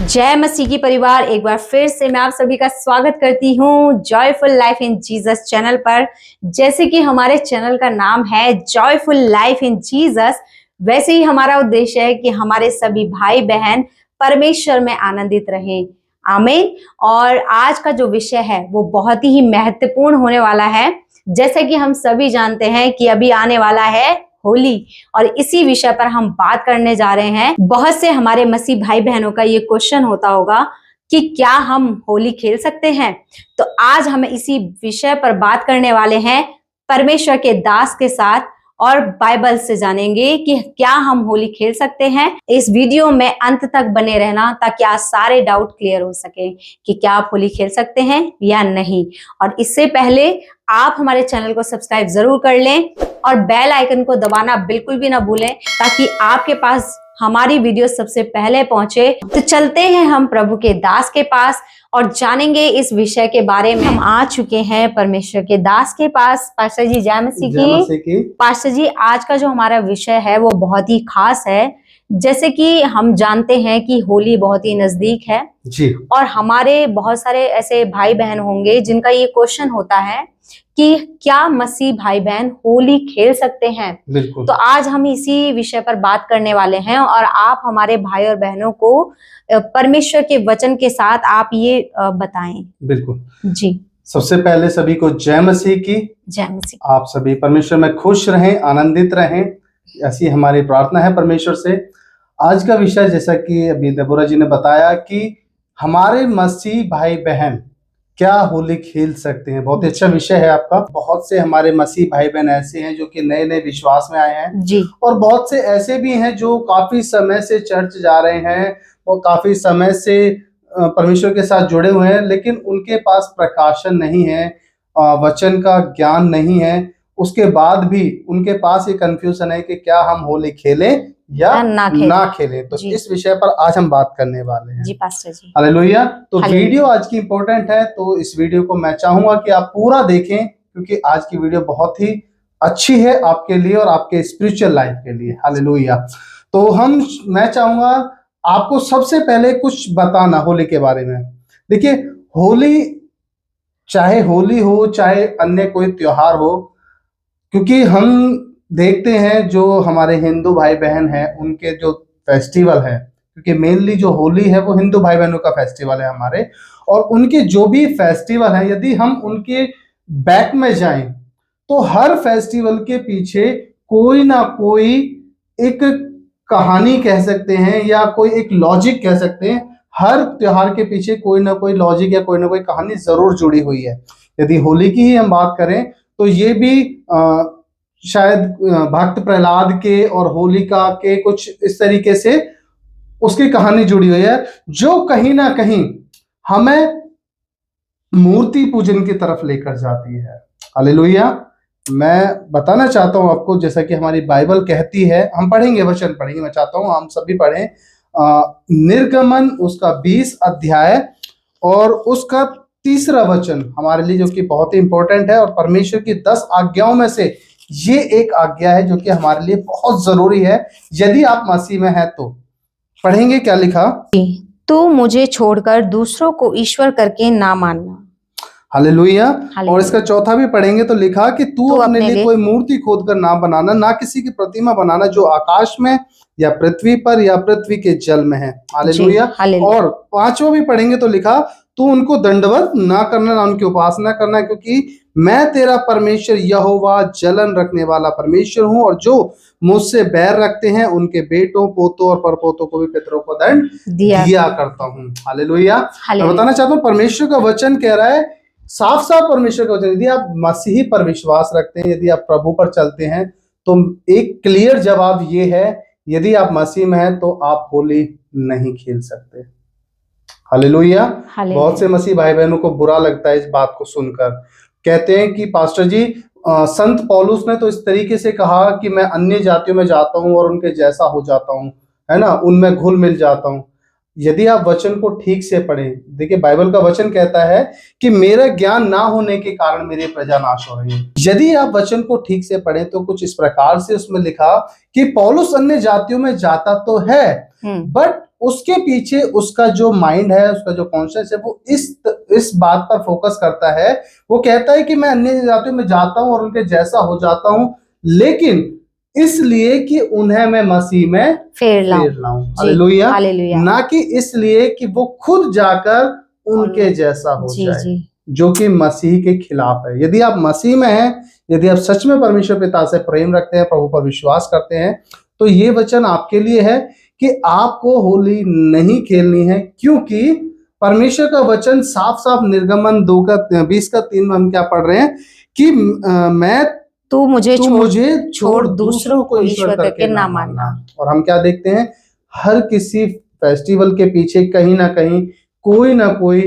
जय मसीह की परिवार, एक बार फिर से मैं आप सभी का स्वागत करती हूँ joyful life in Jesus channel पर। जैसे कि हमारे चैनल का नाम है जॉयफुल लाइफ इन जीसस, वैसे ही हमारा उद्देश्य है कि हमारे सभी भाई बहन परमेश्वर में आनंदित रहें। आमीन। और आज का जो विषय है वो बहुत ही महत्वपूर्ण होने वाला है। जैसे कि हम सभी जानते हैं कि अभी आने वाला है होली, और इसी विषय पर हम बात करने जा रहे हैं। बहुत से हमारे मसीह भाई बहनों का ये क्वेश्चन होता होगा कि क्या हम होली खेल सकते हैं। तो आज हम इसी विषय पर बात करने वाले हैं परमेश्वर के दास के साथ, और बाइबल से जानेंगे कि क्या हम होली खेल सकते हैं। इस वीडियो में अंत तक बने रहना ताकि आज सारे डाउट क्लियर हो सके कि क्या आप होली खेल सकते हैं या नहीं। और इससे पहले आप हमारे चैनल को सब्सक्राइब जरूर कर लें और बेल आइकन को दबाना बिल्कुल भी ना भूलें ताकि आपके पास हमारी वीडियो सबसे पहले पहुंचे। तो चलते हैं हम प्रभु के दास के पास और जानेंगे इस विषय के बारे में। हम आ चुके हैं परमेश्वर के दास के पास। पास्टर जी जय मसीह की। पास्टर जी, आज का जो हमारा विषय है वो बहुत ही खास है। जैसे कि हम जानते हैं कि होली बहुत ही नजदीक है जी, और हमारे बहुत सारे ऐसे भाई बहन होंगे जिनका ये क्वेश्चन होता है कि क्या मसीह भाई बहन होली खेल सकते हैं। बिल्कुल। तो आज हम इसी विषय पर बात करने वाले हैं और आप हमारे भाई और बहनों को परमेश्वर के वचन के साथ आप ये बताएं। बिल्कुल जी, सबसे पहले सभी को जय मसीह की। जय मसीह। आप सभी परमेश्वर में खुश रहें, आनंदित रहें, ऐसी हमारी प्रार्थना है परमेश्वर से। आज का विषय जैसा कि अभी देबोरा जी ने बताया कि हमारे मसीह भाई बहन क्या होली खेल सकते हैं। बहुत ही अच्छा विषय है आपका। बहुत से हमारे मसीह भाई बहन ऐसे हैं जो कि नए नए विश्वास में आए हैं जी, और बहुत से ऐसे भी हैं जो काफी समय से चर्च जा रहे हैं और काफी समय से परमेश्वर के साथ जुड़े हुए हैं, लेकिन उनके पास प्रकाशन नहीं है, वचन का ज्ञान नहीं है। उसके बाद भी उनके पास ये कंफ्यूजन है कि क्या हम होली खेलें या ना खेलें। तो इस विषय पर आज हम बात करने वाले हैं। जी पास्टर जी। हालेलुया। तो वीडियो आज की इंपॉर्टेंट है, तो इस वीडियो को मैं चाहूंगा कि आप पूरा देखें क्योंकि आज की वीडियो बहुत ही अच्छी है आपके लिए और आपके स्पिरिचुअल लाइफ के लिए। हालेलुया। तो मैं चाहूंगा आपको सबसे पहले कुछ बताना होली के बारे में। देखिए, होली चाहे होली हो चाहे अन्य कोई त्योहार हो, क्योंकि हम देखते हैं जो हमारे हिंदू भाई बहन हैं उनके जो फेस्टिवल है, क्योंकि मेनली जो होली है वो हिंदू भाई बहनों का फेस्टिवल है हमारे, और उनके जो भी फेस्टिवल है यदि हम उनके बैक में जाएं तो हर फेस्टिवल के पीछे कोई ना कोई एक कहानी कह सकते हैं या कोई एक लॉजिक कह सकते हैं। हर त्योहार के पीछे कोई ना कोई लॉजिक या कोई ना कोई कहानी जरूर जुड़ी हुई है। यदि होली की ही हम बात करें तो ये भी शायद भक्त प्रहलाद के और होलिका के कुछ इस तरीके से उसकी कहानी जुड़ी हुई है जो कहीं ना कहीं हमें मूर्ति पूजन की तरफ लेकर जाती है। हालेलुया। मैं बताना चाहता हूं आपको, जैसा कि हमारी बाइबल कहती है, हम पढ़ेंगे, वचन पढ़ेंगे, मैं चाहता हूं हम सभी पढ़ें निर्गमन उसका 20 अध्याय और उसका 3रा वचन हमारे लिए जो कि बहुत ही इंपॉर्टेंट है, और परमेश्वर की 10 आज्ञाओं में से ये एक आज्ञा है जो कि हमारे लिए बहुत जरूरी है यदि आप मसीह में हैं। तो पढ़ेंगे क्या लिखा। तू मुझे छोड़कर दूसरों को ईश्वर करके ना मानना। हालेलुया। और इसका 4था भी पढ़ेंगे तो लिखा कि तू अपने लिए कोई मूर्ति खोद कर ना बनाना, ना किसी की प्रतिमा बनाना जो आकाश में या पृथ्वी पर या पृथ्वी के जल में है। हालेलुया। और 5वां भी पढ़ेंगे तो लिखा तू उनको दंडवत ना करना, ना उनकी उपासना करना, क्योंकि मैं तेरा परमेश्वर यहोवा जलन रखने वाला परमेश्वर हूं, और जो मुझसे बैर रखते हैं उनके बेटों, पोतों और परपोतों को भी पितरों को दंड दिया करता हूं। हालेलुया। मैं बताना चाहता हूं परमेश्वर का वचन कह रहा है, साफ साफ परमेश्वर का वचन, यदि आप मसीही पर विश्वास रखते हैं, यदि आप प्रभु पर चलते हैं, तो एक क्लियर जवाब ये है, यदि आप मसीह में हैं तो आप होली नहीं खेल सकते। हालेलुया। बहुत से मसीह भाई बहनों को बुरा लगता है इस बात को सुनकर। कहते हैं कि पास्टर जी, संत पौलुस ने तो इस तरीके से कहा कि मैं अन्य जातियों में जाता हूं और उनके जैसा हो जाता हूं, है ना, उनमें घुल मिल जाता हूं। यदि आप वचन को ठीक से पढ़ें, देखिए बाइबल का वचन कहता है कि मेरा ज्ञान ना होने के कारण मेरी प्रजा नाश हो रही है। यदि आप वचन को ठीक से पढ़ें तो कुछ इस प्रकार से उसमें लिखा कि पौलुस अन्य जातियों में जाता तो है, बट उसके पीछे उसका जो माइंड है, उसका जो कॉन्शियस है, वो इस बात पर फोकस करता है। वो कहता है कि मैं अन्य जातियों में जाता हूं और उनके जैसा हो जाता हूं, लेकिन इसलिए कि उन्हें मैं मसीह में फेर लाऊं। लाऊं। जी, हालेलुया। हालेलुया। ना कि इसलिए कि वो खुद जाकर उनके जैसा हो जी जाए, जी जो कि मसीह के खिलाफ है। यदि आप मसीह में हैं, यदि आप सच में परमेश्वर पिता से प्रेम रखते हैं, प्रभु पर विश्वास करते हैं, तो ये वचन आपके लिए है कि आपको होली नहीं खेलनी है, क्योंकि परमेश्वर का वचन साफ साफ निर्गमन 2:20 में हम क्या पढ़ रहे हैं कि मैं तू मुझे छोड़ दूसरों को ईश्वर करके ना मानना। और हम क्या देखते हैं, हर किसी फेस्टिवल के पीछे कहीं ना कोई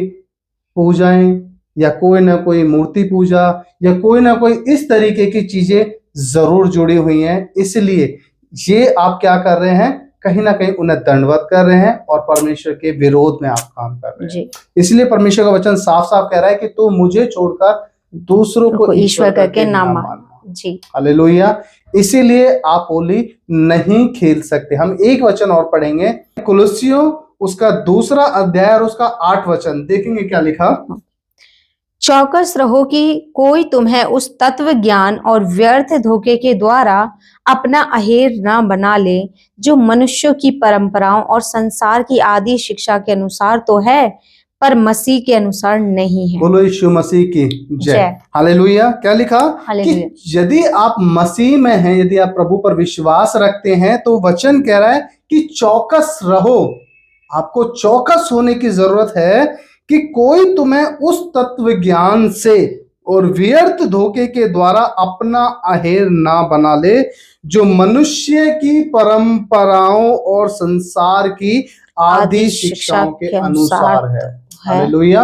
पूजाएं या कोई ना कोई मूर्ति पूजा या कोई ना कोई इस तरीके की चीजें जरूर जुड़ी हुई हैं। इसलिए ये आप क्या कर रहे हैं, कहीं ना कहीं उन्हें दंडवत कर रहे हैं और परमेश्वर के विरोध में आप काम कर रहे हैं। जी। इसलिए परमेश्वर का वचन साफ साफ कह रहा है कि तू मुझे छोड़कर दूसरों को ईश्वर करके ना मानना। जी, हालेलुया। इसीलिए आप होली नहीं खेल सकते। हम एक वचन और पढ़ेंगे, कुलुस्सियों उसका 2 अध्याय और उसका 8 वचन देखेंगे क्या लिखा। चौकस रहो कि कोई तुम्हें उस तत्व ज्ञान और व्यर्थ धोखे के द्वारा अपना अहेर न बना ले, जो मनुष्यों की परंपराओं और संसार की आदि शिक्षा के अनुसार तो है, पर मसीह के अनुसार नहीं है। बोलो यीशु मसीह की जय। हालेलुया। क्या लिखा हालेलुया। कि यदि आप मसीह में हैं, यदि आप प्रभु पर विश्वास रखते हैं, तो वचन कह रहा है कि चौकस रहो। आपको चौकस होने की जरूरत है कि कोई तुम्हें उस तत्व ज्ञान से और व्यर्थ धोखे के द्वारा अपना अहेर ना बना ले, जो मनुष्य की परंपराओं और संसार की आदि शिक्षाओं के अनुसार है। हालेलुया।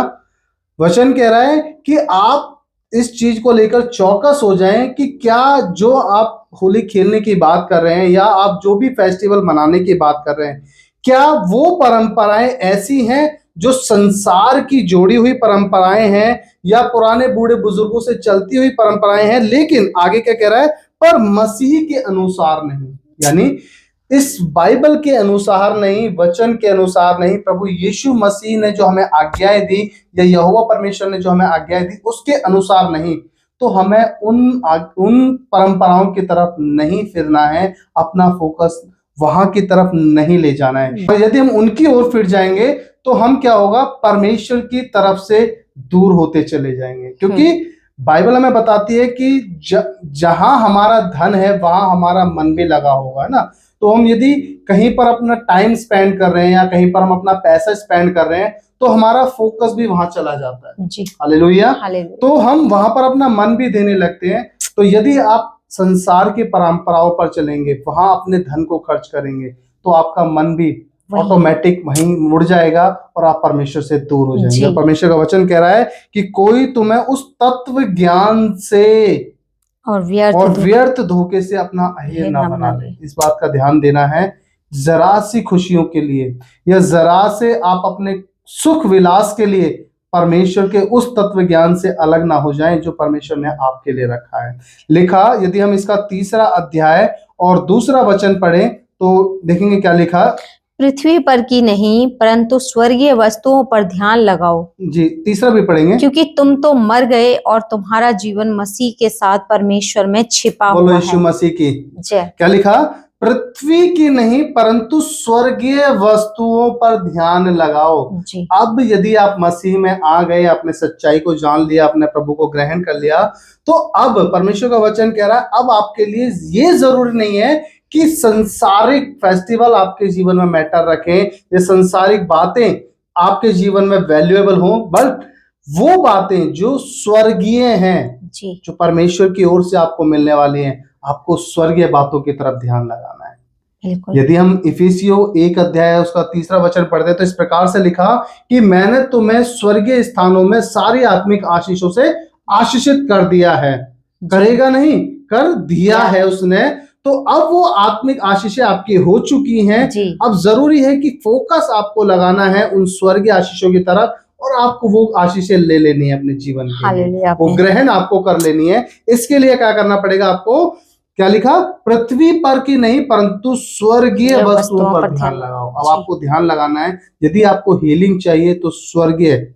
वचन कह रहा है कि आप इस चीज को लेकर चौकस हो जाएं कि क्या जो आप होली खेलने की बात कर रहे हैं या आप जो भी फेस्टिवल मनाने की बात कर रहे हैं, क्या वो परंपराएं ऐसी हैं जो संसार की जोड़ी हुई परंपराएं हैं या पुराने बूढ़े बुजुर्गों से चलती हुई परंपराएं हैं, लेकिन आगे क्या कह रहा है, पर मसीह के अनुसार नहीं। यानी इस बाइबल के अनुसार नहीं, वचन के अनुसार नहीं, प्रभु यीशु मसीह ने जो हमें आज्ञाएं दी या यहोवा परमेश्वर ने जो हमें आज्ञाएं दी उसके अनुसार नहीं, तो हमें उन परंपराओं की तरफ नहीं फिरना है, अपना फोकस वहां की तरफ नहीं ले जाना है। और यदि हम उनकी ओर फिर जाएंगे तो हम क्या होगा, परमेश्वर की तरफ से दूर होते चले जाएंगे। क्योंकि बाइबल हमें बताती है कि जहां हमारा धन है वहां हमारा मन भी लगा होगा, है ना। तो हम यदि कहीं पर अपना टाइम स्पेंड कर रहे हैं या कहीं पर हम अपना पैसा स्पेंड कर रहे हैं, तो हमारा फोकस भी वहां चला जाता है। जी। हालेलुया। तो हम वहां पर अपना मन भी देने लगते हैं। तो यदि आप संसार की परंपराओं पर चलेंगे, वहां अपने धन को खर्च करेंगे, तो आपका मन भी ऑटोमेटिक वहीं मुड़ जाएगा और आप परमेश्वर से दूर हो जाएंगे। परमेश्वर का वचन कह रहा है कि कोई तुम्हें उस तत्व ज्ञान से और व्यर्थ धोखे से अपना अहेर ना बना ले। इस बात का ध्यान देना है, जरा सी खुशियों के लिए या जरा से आप अपने सुख विलास के लिए परमेश्वर के उस तत्व ज्ञान से अलग ना हो जाएं जो परमेश्वर ने आपके लिए रखा है। लिखा, यदि हम इसका 3 अध्याय और 2 वचन पढ़ें तो देखेंगे क्या लिखा। पृथ्वी पर की नहीं परंतु स्वर्गीय वस्तुओं पर ध्यान लगाओ। जी, 3 भी पढ़ेंगे। क्योंकि तुम तो मर गए और तुम्हारा जीवन मसीह के साथ परमेश्वर में छिपा हुआ है। बोलो यीशु मसीह की जय। क्या लिखा, पृथ्वी की नहीं परंतु स्वर्गीय वस्तुओं पर ध्यान लगाओ। जी। अब यदि आप मसीह में आ गए, अपने सच्चाई को जान लिया, अपने प्रभु को ग्रहण कर लिया, तो अब परमेश्वर का वचन कह रहा है, अब आपके लिए ये जरूरी नहीं है कि संसारिक फेस्टिवल आपके जीवन में मैटर रखें, ये संसारिक बातें आपके जीवन में वैल्यूएबल हों, बट वो बातें जो स्वर्गीय हैं, जी, जो परमेश्वर की ओर से आपको मिलने वाली हैं, आपको स्वर्गीय बातों की तरफ ध्यान लगाना है। यदि हम इफिसियों 1 अध्याय उसका 3 वचन पढ़ते तो इस प्रकार से लिखा कि मैंने तुम्हें स्वर्गीय स्थानों में सारी आत्मिक आशीषों से आशीषित कर दिया है। करेगा नहीं, कर दिया है उसने। तो अब वो आत्मिक आशीषें आपकी हो चुकी हैं। अब जरूरी है कि फोकस आपको लगाना है उन स्वर्गीय आशीषों की तरफ और आपको वो आशीषें ले लेनी है अपने जीवन के लिए, वो ग्रहण आपको कर लेनी है। इसके लिए क्या करना पड़ेगा, आपको क्या लिखा, पृथ्वी पर की नहीं परंतु स्वर्गीय वस्तुओं पर ध्यान लगाओ। अब आपको ध्यान लगाना है, यदि आपको हीलिंग चाहिए तो स्वर्गीय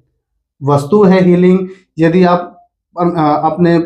वस्तु है हीलिंग। यदि आप अपने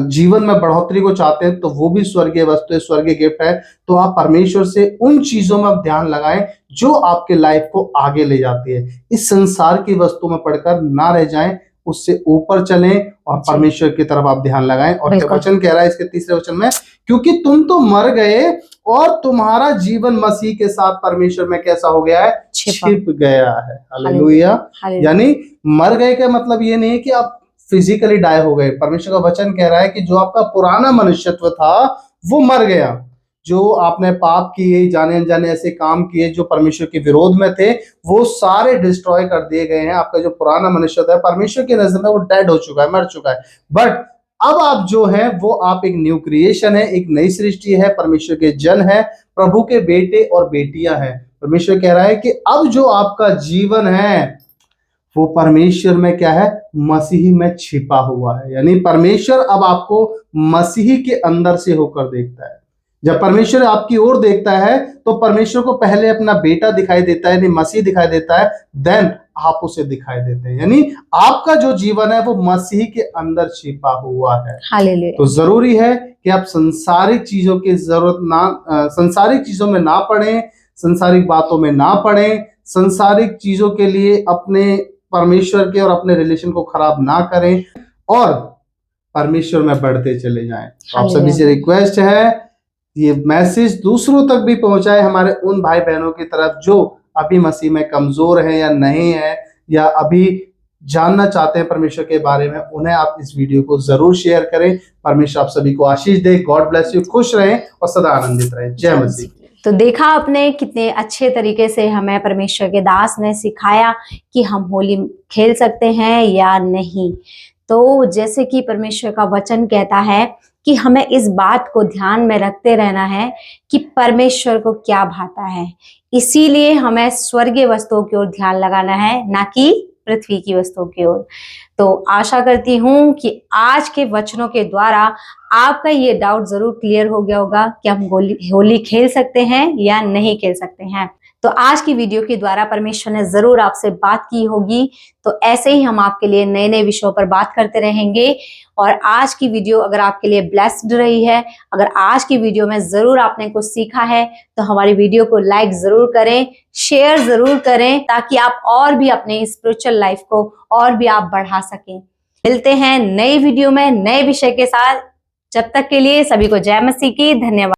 जीवन में बढ़ोतरी को चाहते हैं तो वो भी स्वर्गीय वस्तु है, स्वर्गीय गिफ्ट है। तो आप परमेश्वर से उन चीजों में आप ध्यान लगाएं जो आपके लाइफ को आगे ले जाती है। इस संसार की वस्तु में पढ़कर ना रह जाएं, उससे ऊपर चलें और परमेश्वर की तरफ आप ध्यान लगाएं। और क्या वचन कह रहा है इसके तीसरे वचन में, क्योंकि तुम तो मर गए और तुम्हारा जीवन मसीह के साथ परमेश्वर में कैसा हो गया है, छिप गया है। हालेलुया। यानी मर गए का मतलब ये नहीं कि आप फिजिकली डाई हो गए। परमेश्वर का वचन कह रहा है कि जो आपका पुराना मनुष्यत्व था वो मर गया। जो आपने पाप किए, जाने अनजाने ऐसे काम किए जो परमेश्वर के विरोध में थे, वो सारे डिस्ट्रॉय कर दिए गए हैं। आपका जो पुराना मनुष्यत्व है परमेश्वर की नजर में वो डेड हो चुका है, मर चुका है। बट अब आप जो है वो आप एक न्यू क्रिएशन है, एक नई सृष्टि है, परमेश्वर के जन है, प्रभु के बेटे और बेटियां हैं। परमेश्वर कह रहा है कि अब जो आपका जीवन है वो परमेश्वर में क्या है, मसीह में छिपा हुआ है। यानी परमेश्वर अब आपको मसीह के अंदर से होकर देखता है। जब परमेश्वर आपकी ओर देखता है तो परमेश्वर को पहले अपना बेटा दिखाई देता है, यानी मसीह दिखाई देता है, देन आप उसे दिखाई देते हैं। यानी आपका जो जीवन है वो मसीह के अंदर छिपा हुआ है। हालेलुया। तो जरूरी है कि आप संसारिक चीजों की जरूरत ना, संसारिक चीजों में ना पड़ें, संसारिक बातों में ना पड़ें, संसारिक चीजों के लिए अपने परमेश्वर के और अपने रिलेशन को खराब ना करें और परमेश्वर में बढ़ते चले जाएं। तो आप सभी से रिक्वेस्ट है ये मैसेज दूसरों तक भी पहुंचाए, हमारे उन भाई बहनों की तरफ जो अभी मसीह में कमजोर है या नहीं है, या अभी जानना चाहते हैं परमेश्वर के बारे में। उन्हें आप इस वीडियो को जरूर शेयर करें। परमेश्वर आप सभी को आशीष दे। God bless you. खुश रहें और सदा आनंदित रहें। जय मसीह। तो देखा आपने कितने अच्छे तरीके से हमें परमेश्वर के दास ने सिखाया कि हम होली खेल सकते हैं या नहीं। तो जैसे कि परमेश्वर का वचन कहता है कि हमें इस बात को ध्यान में रखते रहना है कि परमेश्वर को क्या भाता है। इसीलिए हमें स्वर्गीय वस्तुओं की ओर ध्यान लगाना है, ना कि पृथ्वी की वस्तुओं की ओर। तो आशा करती हूँ कि आज के वचनों के द्वारा आपका ये डाउट जरूर क्लियर हो गया होगा कि हम होली खेल सकते हैं या नहीं खेल सकते हैं। तो आज की वीडियो के द्वारा परमेश्वर ने जरूर आपसे बात की होगी। तो ऐसे ही हम आपके लिए नए नए विषयों पर बात करते रहेंगे। और आज की वीडियो अगर आपके लिए ब्लेस्ड रही है, अगर आज की वीडियो में जरूर आपने कुछ सीखा है, तो हमारी वीडियो को लाइक जरूर करें, शेयर जरूर करें, ताकि आप और भी अपने स्पिरिचुअल लाइफ को और भी आप बढ़ा सकें। मिलते हैं नई वीडियो में नए विषय के साथ। जब तक के लिए सभी को जय मसीह की। धन्यवाद।